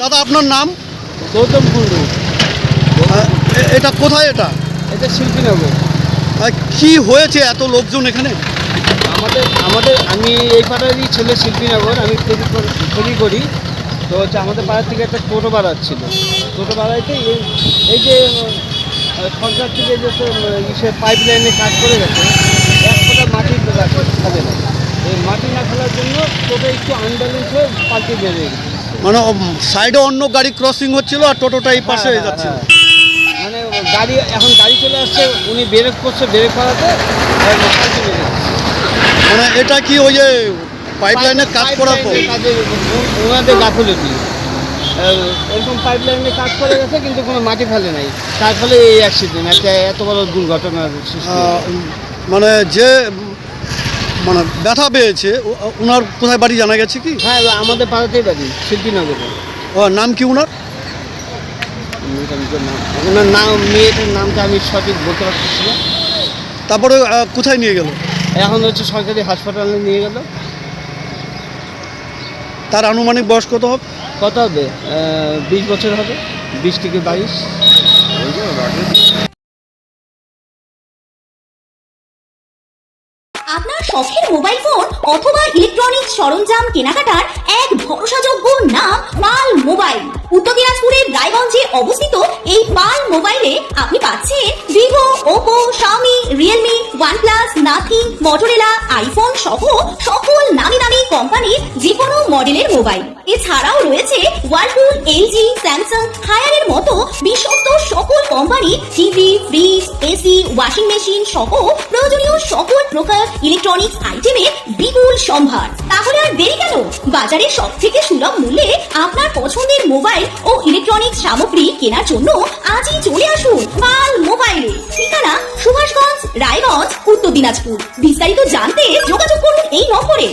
দাদা আপনার নাম? গৌতম কুণ্ডু। এটা কোথায়? এটা এটা শিল্পীনগর। কি হয়েছে এত লোকজন এখানে? আমি এই পাড়ারই ছেলে, শিল্পীনগর। আমি ফেরি করি। তো হচ্ছে আমাদের পাড়ার থেকে একটা টোটো বাড়াচ্ছিল। টোটো বাড়াইতে এই যে সরকার থেকে যে পাইপ লাইনে কাজ করে গেছে, এক ফোঁটা মাটি ফেলে না। এই মাটি না ফেলার জন্য টোটো একটু আনব্যালেন্স হয়ে পাল্টে বেরিয়ে গেছে। মানে সাইডে অন্য গাড়ি ক্রসিং হচ্ছিল আর টোটোটা এই পাশে হয়ে যাচ্ছে। মানে গাড়ি চলে আসছে, উনি ব্রেক করছে, ব্রেক করাতে পাল্টে বেরিয়ে গেছে। মানে এটা কি ওই যে পাইপ লাইনের কাজ করার পর ওনাদের গাফিলতি, এরকম পাইপ লাইনে কাজ করে গেছে কিন্তু কোনো মাটি ফেলে নাই, তার ফলে এই অ্যাক্সিডেন্ট, একটা এত বড় দুর্ঘটনার সৃষ্টি। মানে যে মানে ব্যথা পেয়েছে ওনার কোথায় বাড়ি জানা গেছে কি? হ্যাঁ, আমাদের পাড়াতেই বাড়ি, শিল্পীনগরে। নাম কি ওনার? ওনার নাম, মেয়েটার নামটা আমি সঠিক বলতে পারতেছি না। তারপরে কোথায় নিয়ে গেল? এখন হচ্ছে সরকারি হাসপাতালে নিয়ে গেল। তার আনুমানিক বয়স কত হবে? 20 বছর হবে, 20 থেকে 22। আপনার শখের মোবাইল ফোন অথবা ইলেকট্রনিক্স সরঞ্জাম কেনাকাটার এক ভরসাযোগ্য নাম পাল মোবাইল। উত্তর দিনাজপুরের রায়গঞ্জে অবস্থিত এই পাল মোবাইলে আপনি পাচ্ছেন Vivo, Oppo, Xiaomi, Realme, OnePlus, nothing, Motorola, iPhone সহ সকল নামি দামি কোম্পানির যে কোনো মডেলের মোবাইল। এছাড়াও রয়েছে ওয়ালপুল, এলজি, স্যামসাং, হায়ারের মতো বিশ্বস্ত সকল কোম্পানির TV, fridge, AC, washing machine সহ প্রয়োজনীয় সকল প্রকার ইলেকট্রনিক্স আইটেমের বিপুল সম্ভার। তাহলে আর দেরি কেন? বাজারে সব থেকে সুলভ মূল্যে আপনার পছন্দের মোবাইল ও ইলেকট্রনিক্স সামগ্রী কেনার জন্য আজই চলে আসুন পাল মোবাইলে। ঠিকানা সুভাষগঞ্জ, রায়গঞ্জ, উত্তর দিনাজপুর। বিস্তারিত জানতে যোগাযোগ করুন এই নম্বরে।